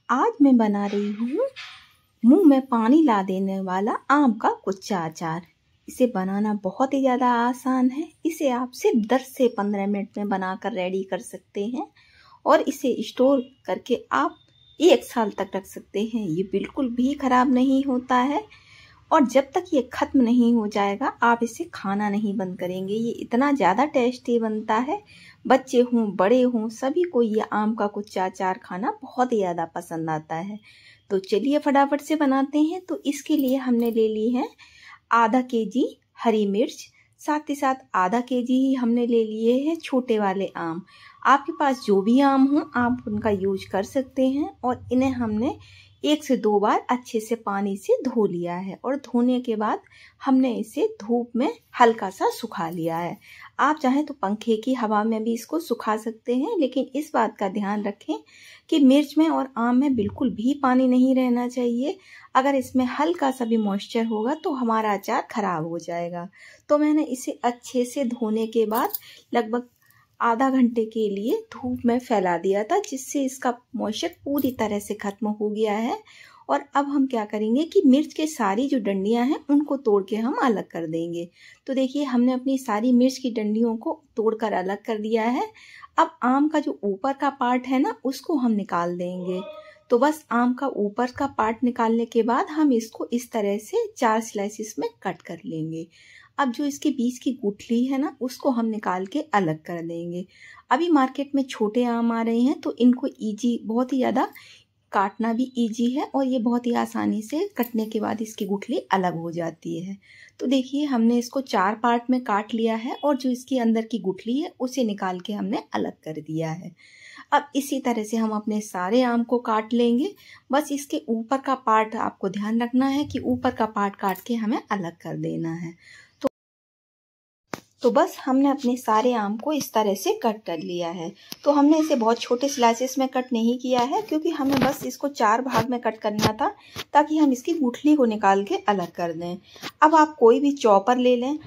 आज मैं बना रही हूँ मुंह में पानी ला देने वाला आम का कुच्चा अचार। इसे बनाना बहुत ही ज़्यादा आसान है। इसे आप सिर्फ 10 से 15 मिनट में बनाकर रेडी कर सकते हैं और इसे स्टोर करके आप 1 साल तक रख सकते हैं। ये बिल्कुल भी ख़राब नहीं होता है और जब तक ये ख़त्म नहीं हो जाएगा आप इसे खाना नहीं बंद करेंगे। ये इतना ज़्यादा टेस्टी बनता है, बच्चे हों बड़े हों सभी को ये आम का कुच्चा अचार खाना बहुत ही ज़्यादा पसंद आता है। तो चलिए फटाफट से बनाते हैं। तो इसके लिए हमने ले ली है आधा केजी हरी मिर्च, साथ ही साथ आधा केजी ही हमने ले लिए हैं छोटे वाले आम। आपके पास जो भी आम हो आप उनका यूज कर सकते हैं और इन्हें हमने 1 से 2 बार अच्छे से पानी से धो लिया है और धोने के बाद हमने इसे धूप में हल्का सा सुखा लिया है। आप चाहें तो पंखे की हवा में भी इसको सुखा सकते हैं, लेकिन इस बात का ध्यान रखें कि मिर्च में और आम में बिल्कुल भी पानी नहीं रहना चाहिए। अगर इसमें हल्का सा भी मॉइस्चर होगा तो हमारा अचार खराब हो जाएगा। तो मैंने इसे अच्छे से धोने के बाद लगभग आधा घंटे के लिए धूप में फैला दिया था, जिससे इसका मॉइस्चर पूरी तरह से खत्म हो गया है। और अब हम क्या करेंगे कि मिर्च के सारी जो डंडियां हैं उनको तोड़ के हम अलग कर देंगे। तो देखिए हमने अपनी सारी मिर्च की डंडियों को तोड़कर अलग कर दिया है। अब आम का जो ऊपर का पार्ट है ना उसको हम निकाल देंगे। तो बस आम का ऊपर का पार्ट निकालने के बाद हम इसको इस तरह से 4 स्लाइसिस में कट कर लेंगे। अब जो इसके बीच की गुठली है ना उसको हम निकाल के अलग कर देंगे। अभी मार्केट में छोटे आम आ रहे हैं तो इनको इजी, बहुत ही ज़्यादा काटना भी इजी है और ये बहुत ही आसानी से कटने के बाद इसकी गुठली अलग हो जाती है। तो देखिए हमने इसको 4 पार्ट में काट लिया है और जो इसके अंदर की गुठली है उसे निकाल के हमने अलग कर दिया है। अब इसी तरह से हम अपने सारे आम को काट लेंगे। बस इसके ऊपर का पार्ट आपको ध्यान रखना है कि ऊपर का पार्ट काट के हमें अलग कर देना है। तो बस हमने अपने सारे आम को इस तरह से कट कर लिया है। तो हमने इसे बहुत छोटे स्लाइसेस में कट नहीं किया है क्योंकि हमें बस इसको 4 भाग में कट करना था ताकि हम इसकी गुठली को निकाल के अलग कर दें। अब आप कोई भी चॉपर ले लें।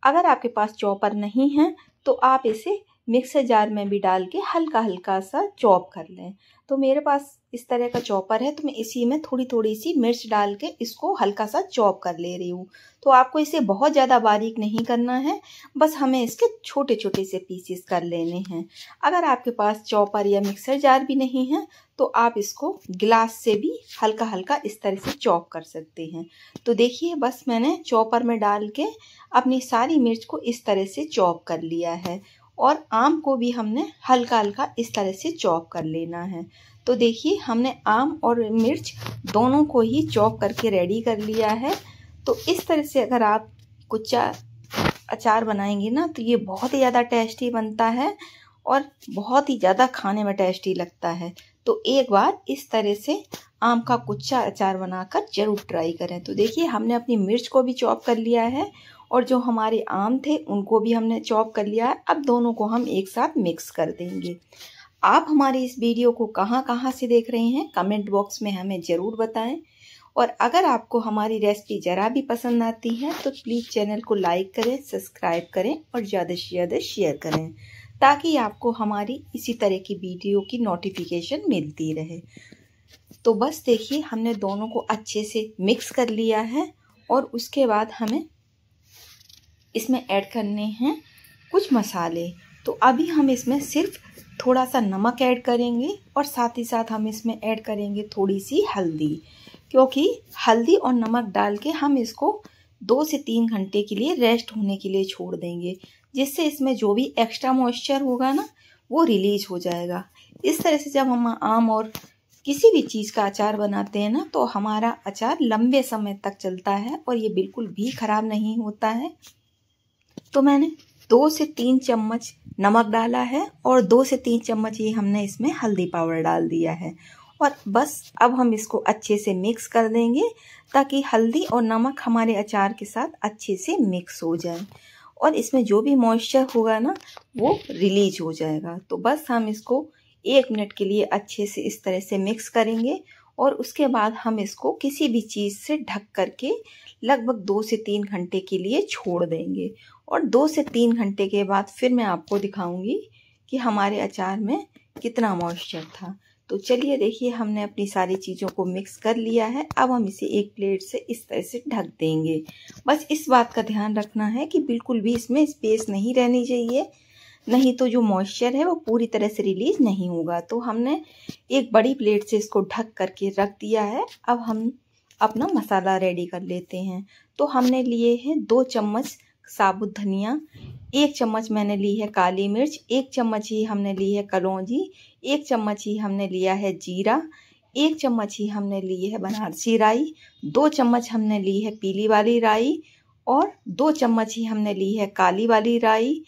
अगर आपके पास चॉपर नहीं है तो आप इसे मिक्सर जार में भी डाल के हल्का हल्का सा चॉप कर लें। तो मेरे पास इस तरह का चॉपर है तो मैं इसी में थोड़ी थोड़ी सी मिर्च डाल के इसको हल्का सा चॉप कर ले रही हूँ। तो आपको इसे बहुत ज़्यादा बारीक नहीं करना है, बस हमें इसके छोटे छोटे से पीसेस कर लेने हैं। अगर आपके पास चॉपर या मिक्सर जार भी नहीं है तो आप इसको गिलास से भी हल्का हल्का इस तरह से चॉप कर सकते हैं। तो देखिए बस मैंने चॉपर में डाल के अपनी सारी मिर्च को इस तरह से चॉप कर लिया है और आम को भी हमने हल्का हल्का इस तरह से चॉप कर लेना है। तो देखिए हमने आम और मिर्च दोनों को ही चॉप करके रेडी कर लिया है। तो इस तरह से अगर आप कुच्चा अचार बनाएंगे ना तो ये बहुत ही ज़्यादा टेस्टी बनता है और बहुत ही ज़्यादा खाने में टेस्टी लगता है। तो एक बार इस तरह से आम का कुच्चा अचार बनाकर जरूर ट्राई करें। तो देखिए हमने अपनी मिर्च को भी चॉप कर लिया है और जो हमारे आम थे उनको भी हमने चॉप कर लिया है। अब दोनों को हम एक साथ मिक्स कर देंगे। आप हमारी इस वीडियो को कहाँ से देख रहे हैं कमेंट बॉक्स में हमें ज़रूर बताएं। और अगर आपको हमारी रेसिपी ज़रा भी पसंद आती है तो प्लीज़ चैनल को लाइक करें, सब्सक्राइब करें और ज़्यादा से ज़्यादा शेयर करें ताकि आपको हमारी इसी तरह की वीडियो की नोटिफिकेशन मिलती रहे। तो बस देखिए हमने दोनों को अच्छे से मिक्स कर लिया है और उसके बाद हमें इसमें ऐड करने हैं कुछ मसाले। तो अभी हम इसमें सिर्फ थोड़ा सा नमक ऐड करेंगे और साथ ही साथ हम इसमें ऐड करेंगे थोड़ी सी हल्दी, क्योंकि हल्दी और नमक डाल के हम इसको 2 से 3 घंटे के लिए रेस्ट होने के लिए छोड़ देंगे, जिससे इसमें जो भी एक्स्ट्रा मॉइस्चर होगा ना वो रिलीज हो जाएगा। इस तरह से जब हम आम और किसी भी चीज़ का अचार बनाते हैं ना तो हमारा अचार लंबे समय तक चलता है और ये बिल्कुल भी ख़राब नहीं होता है। तो मैंने 2 से 3 चम्मच नमक डाला है और 2 से 3 चम्मच ही हमने इसमें हल्दी पाउडर डाल दिया है और बस अब हम इसको अच्छे से मिक्स कर देंगे ताकि हल्दी और नमक हमारे अचार के साथ अच्छे से मिक्स हो जाए और इसमें जो भी मॉइस्चर होगा ना वो रिलीज हो जाएगा। तो बस हम इसको 1 मिनट के लिए अच्छे से इस तरह से मिक्स करेंगे और उसके बाद हम इसको किसी भी चीज़ से ढक करके लगभग 2 से 3 घंटे के लिए छोड़ देंगे और 2 से 3 घंटे के बाद फिर मैं आपको दिखाऊंगी कि हमारे अचार में कितना मॉइस्चर था। तो चलिए देखिए, हमने अपनी सारी चीज़ों को मिक्स कर लिया है। अब हम इसे एक प्लेट से इस तरह से ढक देंगे। बस इस बात का ध्यान रखना है कि बिल्कुल भी इसमें स्पेस नहीं रहनी चाहिए, नहीं तो जो मॉइस्चर है वो पूरी तरह से रिलीज नहीं होगा। तो हमने एक बड़ी प्लेट से इसको ढक करके रख दिया है। अब हम अपना मसाला रेडी कर लेते हैं। तो हमने लिए हैं 2 चम्मच साबुत धनिया, 1 चम्मच मैंने ली है काली मिर्च, 1 चम्मच ही हमने ली है कलौंजी, 1 चम्मच ही हमने लिया है जीरा, 1 चम्मच ही हमने ली है बनारसी राई, 2 चम्मच हमने ली है पीली वाली राई और 2 चम्मच ही हमने ली है काली वाली राई,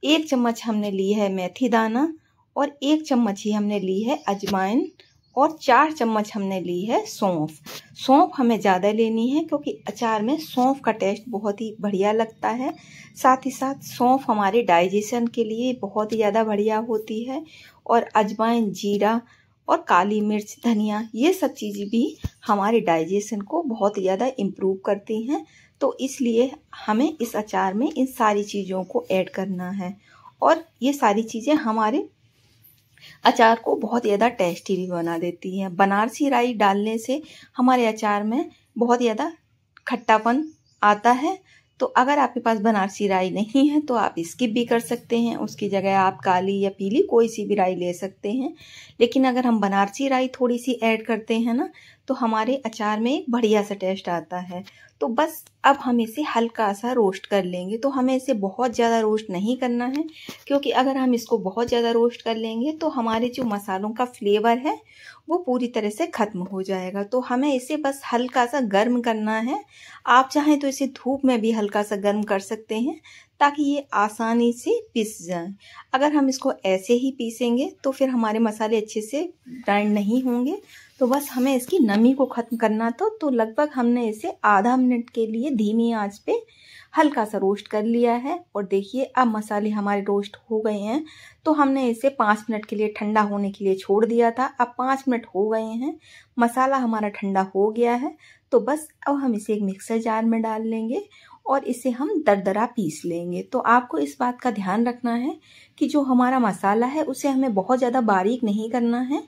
1 चम्मच हमने ली है मेथी दाना और 1 चम्मच ही हमने ली है अजवाइन और 4 चम्मच हमने ली है सौंफ। सौंफ हमें ज़्यादा लेनी है क्योंकि अचार में सौंफ का टेस्ट बहुत ही बढ़िया लगता है। साथ ही साथ सौंफ हमारे डाइजेशन के लिए बहुत ही ज़्यादा बढ़िया होती है। और अजवाइन, जीरा और काली मिर्च, धनिया, ये सब चीज़ें भी हमारे डाइजेशन को बहुत ज़्यादा इम्प्रूव करती हैं। तो इसलिए हमें इस अचार में इन सारी चीज़ों को ऐड करना है और ये सारी चीज़ें हमारे अचार को बहुत ज़्यादा टेस्टी भी बना देती हैं। बनारसी राई डालने से हमारे अचार में बहुत ज़्यादा खट्टापन आता है। तो अगर आपके पास बनारसी राई नहीं है तो आप स्किप भी कर सकते हैं, उसकी जगह आप काली या पीली कोई सी भी राई ले सकते हैं। लेकिन अगर हम बनारसी राई थोड़ी सी ऐड करते हैं ना, तो हमारे अचार में एक बढ़िया सा टेस्ट आता है। तो बस अब हम इसे हल्का सा रोस्ट कर लेंगे। तो हमें इसे बहुत ज़्यादा रोस्ट नहीं करना है, क्योंकि अगर हम इसको बहुत ज़्यादा रोस्ट कर लेंगे तो हमारे जो मसालों का फ्लेवर है वो पूरी तरह से ख़त्म हो जाएगा। तो हमें इसे बस हल्का सा गर्म करना है। आप चाहें तो इसे धूप में भी हल्का सा गर्म कर सकते हैं ताकि ये आसानी से पिस जाए। अगर हम इसको ऐसे ही पीसेंगे तो फिर हमारे मसाले अच्छे से ग्राइंड नहीं होंगे। तो बस हमें इसकी नमी को ख़त्म करना तो लगभग हमने इसे आधा मिनट के लिए धीमी आंच पे हल्का सा रोस्ट कर लिया है। और देखिए, अब मसाले हमारे रोस्ट हो गए हैं। तो हमने इसे 5 मिनट के लिए ठंडा होने के लिए छोड़ दिया था। अब 5 मिनट हो गए हैं, मसाला हमारा ठंडा हो गया है। तो बस अब हम इसे एक मिक्सर जार में डाल लेंगे और इसे हम दरदरा पीस लेंगे। तो आपको इस बात का ध्यान रखना है कि जो हमारा मसाला है उसे हमें बहुत ज़्यादा बारीक नहीं करना है।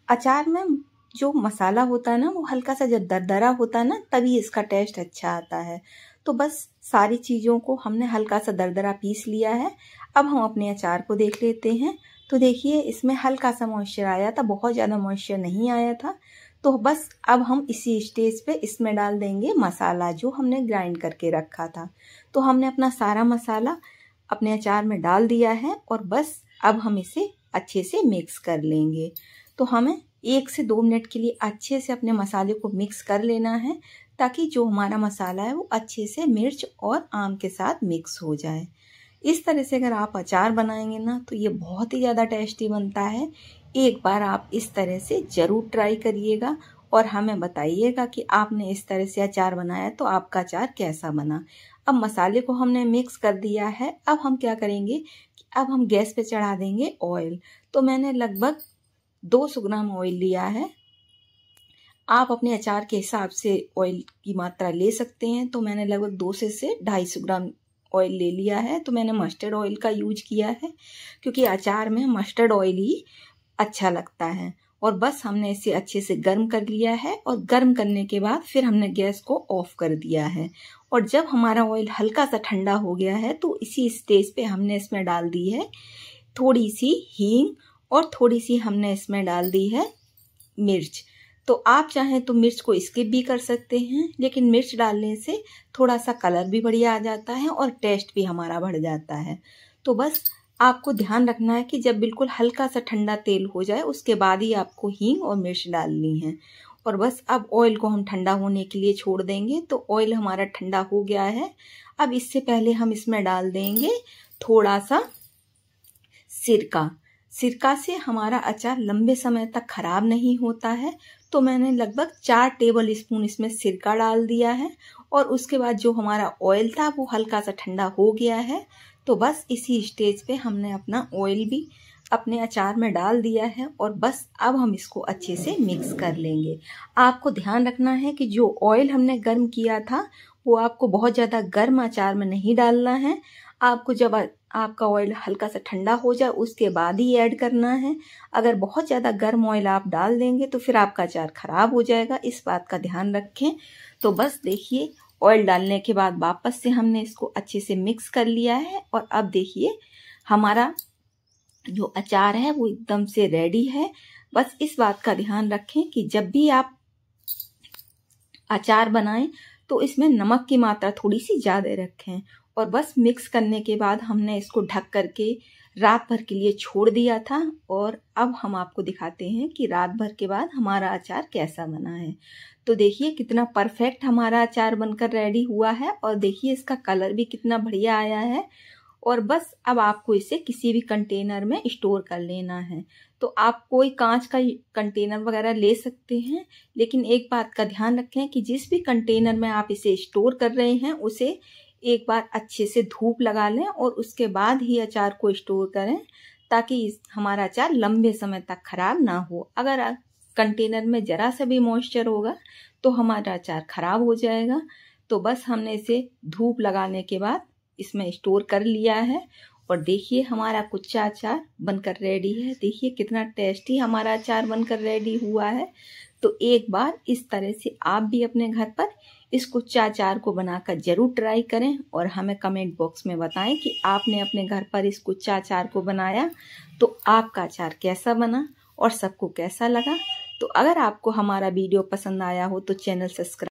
अचार में जो मसाला होता है ना, वो हल्का सा जब दरदरा होता है ना, तभी इसका टेस्ट अच्छा आता है। तो बस सारी चीज़ों को हमने हल्का सा दरदरा पीस लिया है। अब हम अपने अचार को देख लेते हैं। तो देखिए, इसमें हल्का सा मॉइस्चर आया था, बहुत ज़्यादा मॉइस्चर नहीं आया था। तो बस अब हम इसी स्टेज पे इसमें डाल देंगे मसाला जो हमने ग्राइंड करके रखा था। तो हमने अपना सारा मसाला अपने अचार में डाल दिया है और बस अब हम इसे अच्छे से मिक्स कर लेंगे। तो हमें 1 से 2 मिनट के लिए अच्छे से अपने मसाले को मिक्स कर लेना है ताकि जो हमारा मसाला है वो अच्छे से मिर्च और आम के साथ मिक्स हो जाए। इस तरह से अगर आप अचार बनाएंगे ना तो ये बहुत ही ज़्यादा टेस्टी बनता है। एक बार आप इस तरह से ज़रूर ट्राई करिएगा और हमें बताइएगा कि आपने इस तरह से अचार बनाया तो आपका अचार कैसा बना। अब मसाले को हमने मिक्स कर दिया है। अब हम क्या करेंगे कि अब हम गैस पे चढ़ा देंगे ऑयल। तो मैंने लगभग 200 ग्राम ऑयल लिया है। आप अपने अचार के हिसाब से ऑयल की मात्रा ले सकते हैं। तो मैंने लगभग 200 से 250 ग्राम ऑयल ले लिया है। तो मैंने मस्टर्ड ऑयल का यूज किया है क्योंकि अचार में मस्टर्ड ऑयल ही अच्छा लगता है। और बस हमने इसे अच्छे से गर्म कर लिया है और गर्म करने के बाद फिर हमने गैस को ऑफ कर दिया है। और जब हमारा ऑयल हल्का सा ठंडा हो गया है तो इसी स्टेज पे हमने इसमें डाल दी है थोड़ी सी हींग और थोड़ी सी हमने इसमें डाल दी है मिर्च। तो आप चाहें तो मिर्च को स्किप भी कर सकते हैं, लेकिन मिर्च डालने से थोड़ा सा कलर भी बढ़िया आ जाता है और टेस्ट भी हमारा बढ़ जाता है। तो बस आपको ध्यान रखना है कि जब बिल्कुल हल्का सा ठंडा तेल हो जाए उसके बाद ही आपको हींग और मिर्च डालनी है। और बस अब ऑयल को हम ठंडा होने के लिए छोड़ देंगे। तो ऑयल हमारा ठंडा हो गया है। अब इससे पहले हम इसमें डाल देंगे थोड़ा सा सिरका। सिरका से हमारा अचार लंबे समय तक खराब नहीं होता है। तो मैंने लगभग 4 टेबल स्पून इसमें सिरका डाल दिया है। और उसके बाद जो हमारा ऑयल था वो हल्का सा ठंडा हो गया है। तो बस इसी स्टेज पे हमने अपना ऑयल भी अपने अचार में डाल दिया है और बस अब हम इसको अच्छे से मिक्स कर लेंगे। आपको ध्यान रखना है कि जो ऑयल हमने गर्म किया था वो आपको बहुत ज़्यादा गर्म अचार में नहीं डालना है। आपको जब आपका ऑयल हल्का सा ठंडा हो जाए उसके बाद ही ऐड करना है। अगर बहुत ज़्यादा गर्म ऑयल आप डाल देंगे तो फिर आपका अचार ख़राब हो जाएगा, इस बात का ध्यान रखें। तो बस देखिए, ऑयल डालने के बाद वापस से हमने इसको अच्छे से मिक्स कर लिया है और अब देखिए हमारा जो अचार है वो एकदम से रेडी है। बस इस बात का ध्यान रखें कि जब भी आप अचार बनाएं तो इसमें नमक की मात्रा थोड़ी सी ज़्यादा रखें। और बस मिक्स करने के बाद हमने इसको ढक करके रात भर के लिए छोड़ दिया था। और अब हम आपको दिखाते हैं कि रात भर के बाद हमारा अचार कैसा बना है। तो देखिए कितना परफेक्ट हमारा अचार बनकर रेडी हुआ है और देखिए इसका कलर भी कितना बढ़िया आया है। और बस अब आपको इसे किसी भी कंटेनर में स्टोर कर लेना है। तो आप कोई कांच का कंटेनर वगैरह ले सकते हैं, लेकिन एक बात का ध्यान रखें कि जिस भी कंटेनर में आप इसे स्टोर कर रहे हैं उसे एक बार अच्छे से धूप लगा लें और उसके बाद ही अचार को स्टोर करें, ताकि हमारा अचार लंबे समय तक खराब ना हो। अगर कंटेनर में जरा सा भी मॉइस्चर होगा तो हमारा अचार खराब हो जाएगा। तो बस हमने इसे धूप लगाने के बाद इसमें स्टोर कर लिया है और देखिए हमारा कुच्चा अचार बनकर रेडी है। देखिए कितना टेस्टी हमारा अचार बनकर रेडी हुआ है। तो एक बार इस तरह से आप भी अपने घर पर इस कुच्चा अचार को बनाकर जरूर ट्राई करें और हमें कमेंट बॉक्स में बताएं कि आपने अपने घर पर इस कुच्चा अचार को बनाया तो आपका अचार कैसा बना और सबको कैसा लगा। तो अगर आपको हमारा वीडियो पसंद आया हो तो चैनल सब्सक्राइब